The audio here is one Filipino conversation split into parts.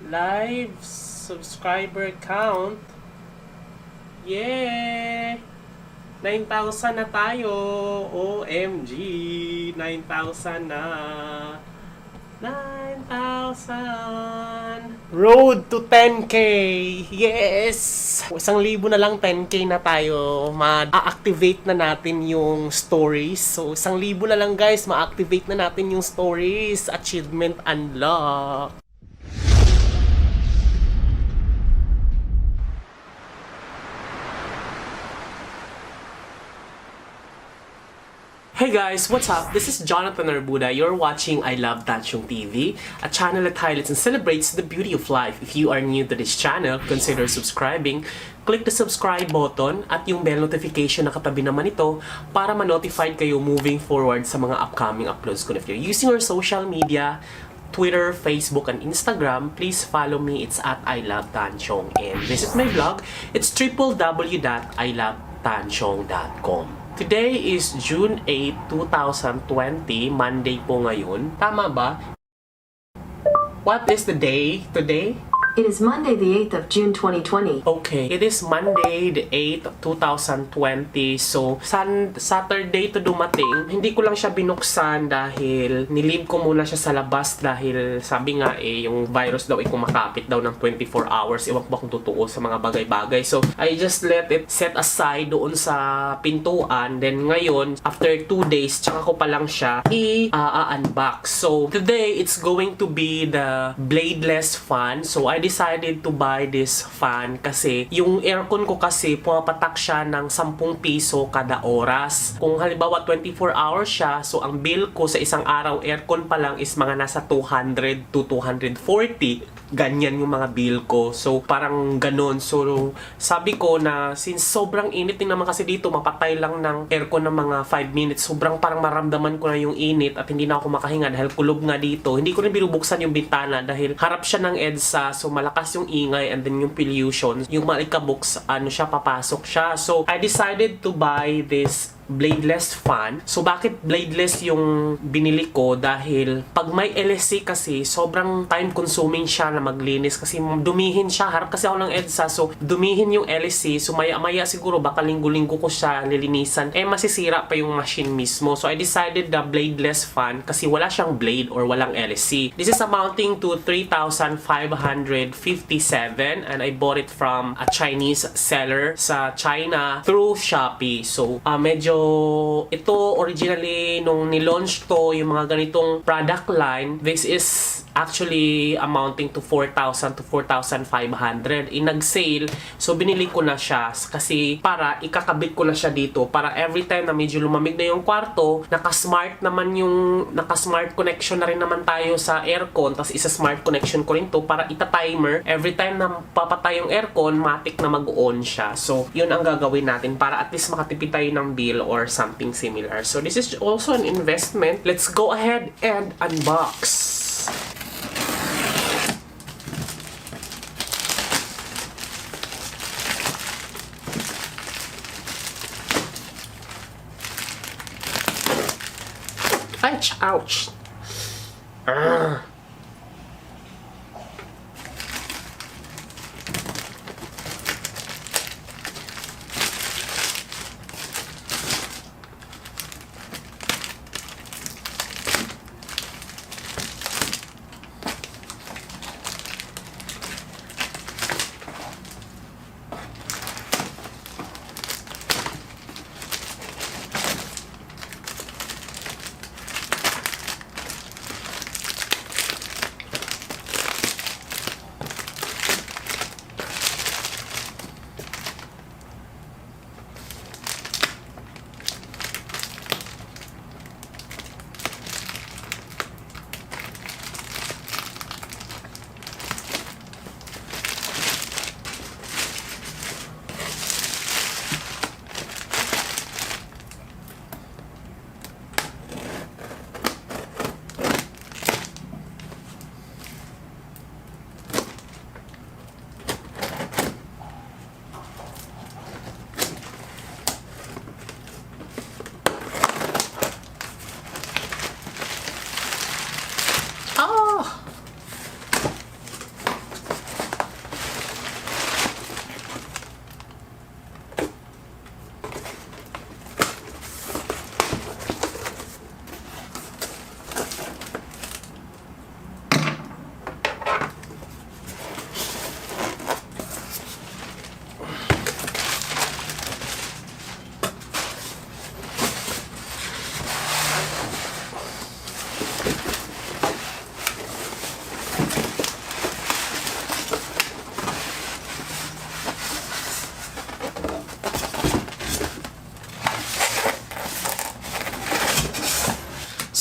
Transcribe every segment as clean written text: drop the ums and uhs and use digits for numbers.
live subscriber count. Yeah! 9,000 na tayo. OMG! 9,000 na. 9,000. Road to 10K. Yes! 1,000 na lang 10K na tayo. Ma-activate na natin yung stories. So 1,000 na lang guys, ma-activate na natin yung stories. Achievement unlock. Hey guys, what's up? This is Jonathan Arbuda. You're watching I Love Tansyong TV, a channel that highlights and celebrates the beauty of life. If you are new to this channel, consider subscribing. Click the subscribe button at yung bell notification na katabi naman ito para ma-notified kayo moving forward sa mga upcoming uploads ko. If you're using our social media, Twitter, Facebook, and Instagram, please follow me. It's at I Love Tansyong. And visit my blog. It's www.ilovetansyong.com. Today is June 8, 2020. Monday po ngayon. Tama ba? What is the day today? It is Monday, the 8th of June, 2020. Okay, it is Monday, the 8th, 2020. So, Saturday to dumating. Hindi ko lang siya binuksan dahil nilib ko muna siya sa labas dahil sabi nga yung virus daw ay kumakapit daw ng 24 hours. Iwan ko ba kung totoo sa mga bagay-bagay. So, I just let it set aside doon sa pintuan. Then ngayon, after 2 days, tsaka ko pa lang siya i-unbox. So, today, it's going to be the bladeless fan. So, I decided to buy this fan kasi yung aircon ko kasi pumapatak siya ng 10 piso kada oras. Kung halimbawa 24 hours siya, so ang bill ko sa isang araw aircon pa lang is mga nasa 200 to 240. Ganyan yung mga bill ko. So parang ganun. So sabi ko na since sobrang init din naman kasi dito, mapatay lang ng aircon ng mga 5 minutes. Sobrang parang maramdaman ko na yung init at hindi na ako makahinga dahil kulob nga dito. Hindi ko rin binubuksan yung bintana dahil harap siya ng EDSA. So malakas yung ingay and then yung pollution. Yung malikabuks, siya, papasok siya. So I decided to buy this bladeless fan. So bakit bladeless yung binili ko? Dahil pag may LSC kasi sobrang time consuming siya na maglinis kasi dumihin siya. Harap kasi ako ng EDSA, so dumihin yung LSC. So maya-maya siguro baka linggo-linggo ko siya lilinisan. Masisira pa yung machine mismo. So I decided the bladeless fan kasi wala siyang blade or walang LSC. This is amounting to 3,557 and I bought it from a Chinese seller sa China through Shopee. So medyo ito originally nung nilaunch to yung mga ganitong product line, this is actually amounting to 4,000 to 4,500 in nag-sale. So binili ko na siya kasi para ikakabit ko na siya dito para every time na medyo lumamig na yung kwarto, naka-smart connection na rin naman tayo sa aircon, tapos isa-smart connection ko rin to para ita-timer every time na papatay yung aircon, matik na mag-on siya. So yun ang gagawin natin para at least makatipid tayo ng bill or something similar. So this is also an investment. Let's go ahead and unbox. Ouch! Urgh.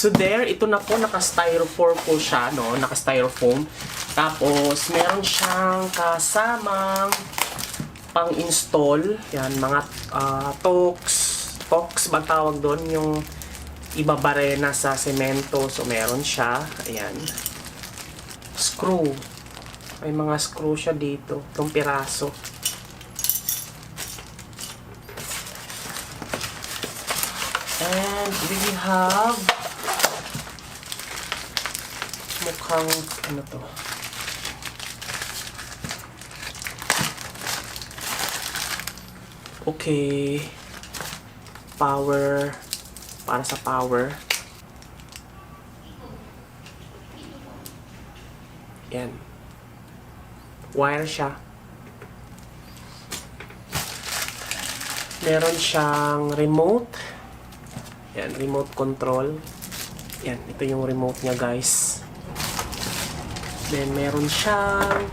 So there, ito na po, naka-styrofoam po siya, no? Naka-styrofoam. Tapos, meron siyang kasamang pang-install. Yan, mga Tox ba tawag doon? Yung ibabarena sa semento. So, meron siya. Ayan. Screw. May mga screw siya dito. Itong piraso. And we have mukhang ano to? Okay. Power. Para sa power. Yan. Wire siya. Meron siyang remote. Yan, remote control. Yan, ito yung remote niya, guys. Then, meron siyang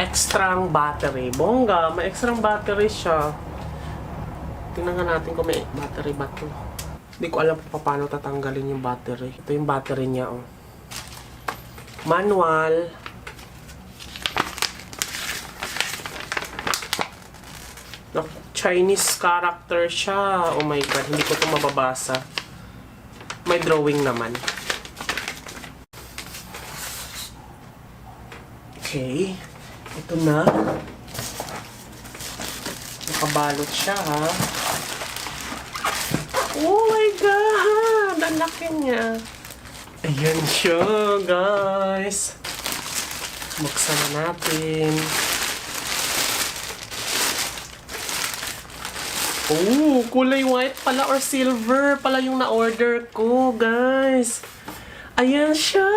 extrang battery. Bongga, may extrang battery siya. Tingnan nga natin kung may battery ba ito. Hindi ko alam kung paano tatanggalin yung battery. Ito yung battery niya, oh. Manual. Chinese character siya. Oh my god, hindi ko ito mababasa. May drawing naman. Okay. Ito na. Nakabalot siya, ha. Oh my god! Ang laki niya. Ayan siya, guys. Buksan na natin. Oh, kulay white pala or silver pala yung na-order ko, guys. Ayan siya.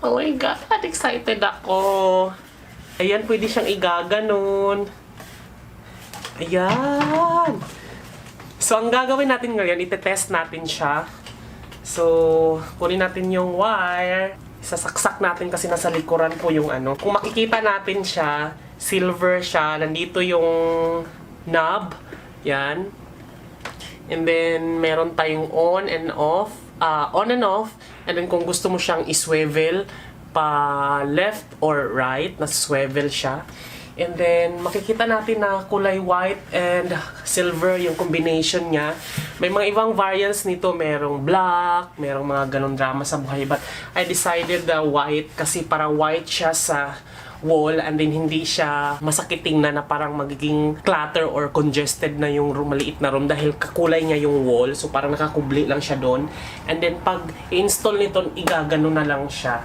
Oh my God, excited ako. Ayan, pwede siyang igaganon. Ayan. So, ang gagawin natin ngayon, itetest natin siya. So, kunin natin yung wire. Sasaksak natin kasi nasa likuran po yung ano. Kung makikita natin siya, silver siya. Nandito yung knob. Yan. And then, meron tayong on and off. On and off. And then, kung gusto mo siyang iswivel pa left or right, nasa-swivel siya. And then, makikita natin na kulay white and silver yung combination niya. May mga ibang variants nito. Merong black, merong mga ganong drama sa buhay. But I decided white kasi parang white siya sa wall and then hindi siya masakit tingnan na parang magiging clutter or congested na yung room, maliit na room dahil kakulay niya yung wall. So parang nakakubli lang siya doon. And then pag i-install nito, igagano na lang siya.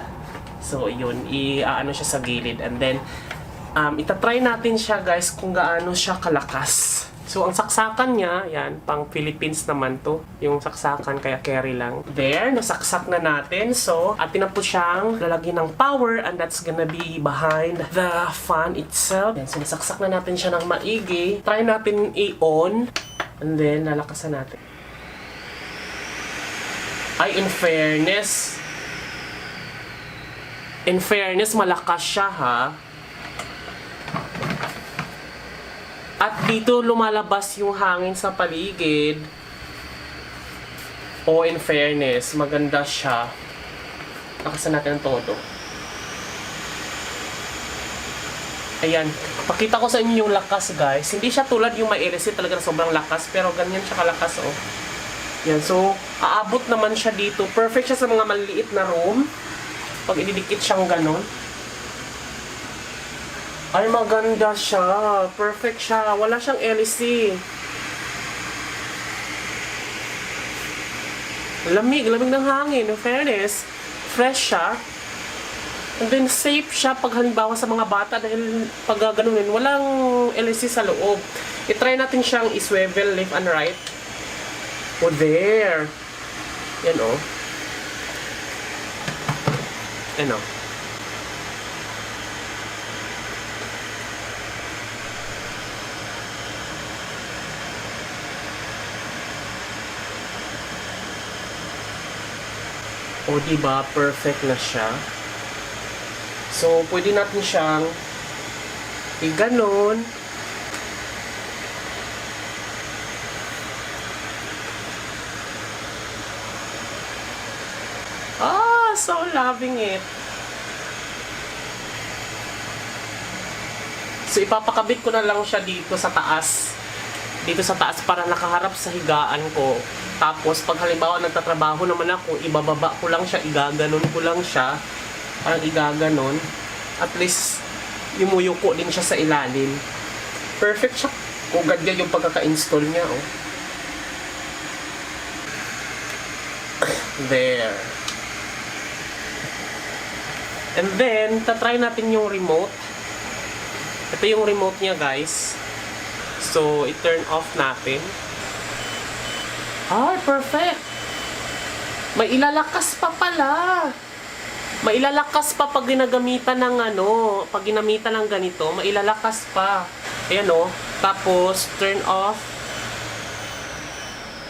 So yun, i-ano siya sa gilid. And then, itatry natin siya guys kung gaano siya kalakas. So ang saksakan niya, yan, pang Philippines naman to. Yung saksakan, kaya carry lang. There, nasaksak na natin. So, atin na po siyang lalagyan ng power and that's gonna be behind the fan itself. Yan, so nasaksak na natin siya ng maigi. Try natin i-on. And then, lalakasan natin. Ay, in fairness, malakas siya ha. At dito lumalabas yung hangin sa paligid. O in fairness, maganda siya. Lakasan natin ang todo. Ayan. Pakita ko sa inyo yung lakas, guys. Hindi siya tulad yung may LC talaga na sobrang lakas. Pero ganyan siya kalakas, oh. Yan. So, aabot naman siya dito. Perfect siya sa mga maliliit na room. Pag ididikit siyang ganon. Ay, maganda siya. Perfect siya. Wala siyang LC. Lamig ng hangin. In fairness, fresh siya. And then, safe siya pag halimbawa sa mga bata dahil pag ganunin, walang LC sa loob. I-try natin siyang iswivel left and right. Oh, there. Yan, oh. Yan, oh. O, diba? Perfect na siya. So, pwede natin siyang i-ganon. loving it. So, ipapakabit ko na lang siya dito sa taas. Dito sa taas para nakaharap sa higaan ko. Tapos, pag halimbawa nagtatrabaho naman ako, ibababa ko lang siya, igaganon ko lang siya. Parang igaganon. At least, yumuyuko din siya sa ilalim. Perfect siya. Kung ganyan yung pagkaka-install niya, oh. There. And then, tatry natin yung remote. Ito yung remote niya, guys. So, i-turn off natin. Ah, perfect! May ilalakas pa pala. May ilalakas pa pag ginagamitan ng ano, pag ginamitan ng ganito, may ilalakas pa. Ayan o. Tapos, turn off.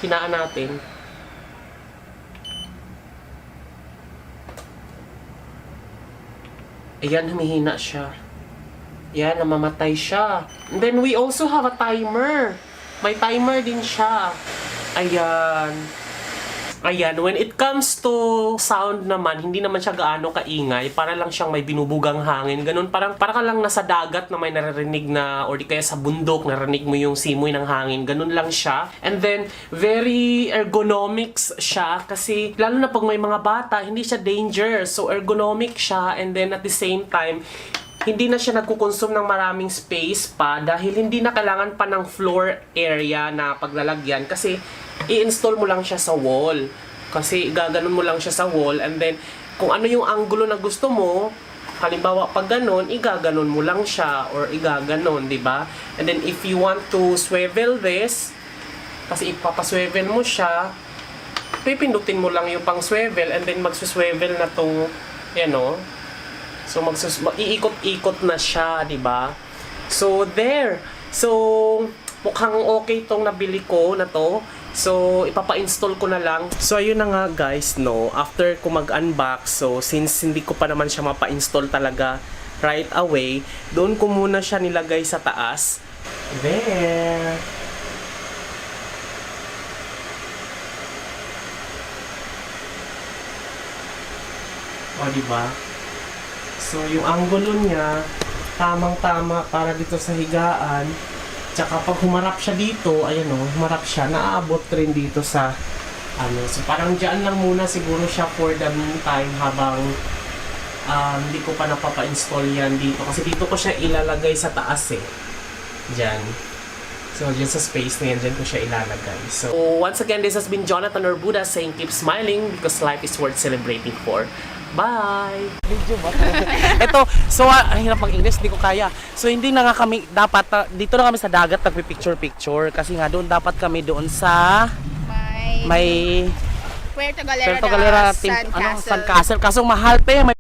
Hinaan natin. Ayan, humihina siya. Yan, namamatay siya. And then, we also have a timer. May timer din siya. Ayan. Ayan, when it comes to sound naman, hindi naman siya gaano kaingay. Para lang siyang may binubugang hangin. Ganun, para ka lang nasa dagat na may naririnig na, or di kaya sa bundok, narinig mo yung simoy ng hangin. Ganun lang siya. And then, very ergonomics siya. Kasi, lalo na pag may mga bata, hindi siya danger. So, ergonomic siya. And then, at the same time, hindi na siya nagkukonsume ng maraming space pa dahil hindi na kailangan pa ng floor area na paglalagyan kasi i-install mo lang siya sa wall. Kasi gaganon mo lang siya sa wall and then kung ano yung angulo na gusto mo, halimbawa pag ganon, igaganon mo lang siya or igaganon, di ba? And then if you want to swivel this, kasi ipapaswivel mo siya, pipindutin mo lang yung pang swivel and then magsuswivel na tong, yan o. So, iikot-ikot na siya, di ba? So, there. So, mukhang okay tong nabili ko na to. So, ipapa-install ko na lang. So, ayun na nga guys, no. After ko mag-unbox, so, since hindi ko pa naman siya mapa-install talaga right away, doon ko muna siya nilagay sa taas. There. O, di ba? So, yung angulo niya, tamang-tama para dito sa higaan. Tsaka pag humarap siya dito, ayan o, humarap siya, naaabot rin dito sa, ano. So, parang dyan lang muna siguro siya for the meantime habang hindi ko pa napapa-install yan dito. Kasi dito ko siya ilalagay sa taas eh. Dyan. So, dyan sa space na yan, dyan ko siya ilalagay. So, once again, this has been Jonathan Orbuda saying keep smiling because life is worth celebrating for. Bye! Video ba? Ito, so ang hirap mag-English, di ko kaya. So hindi na nga kami dapat, dito na kami sa dagat nagpi-picture-picture kasi nga doon dapat kami doon sa may Puerto Galera, Puerto Galera Sand Castle. Sand Castle. Kaso mahal pa eh.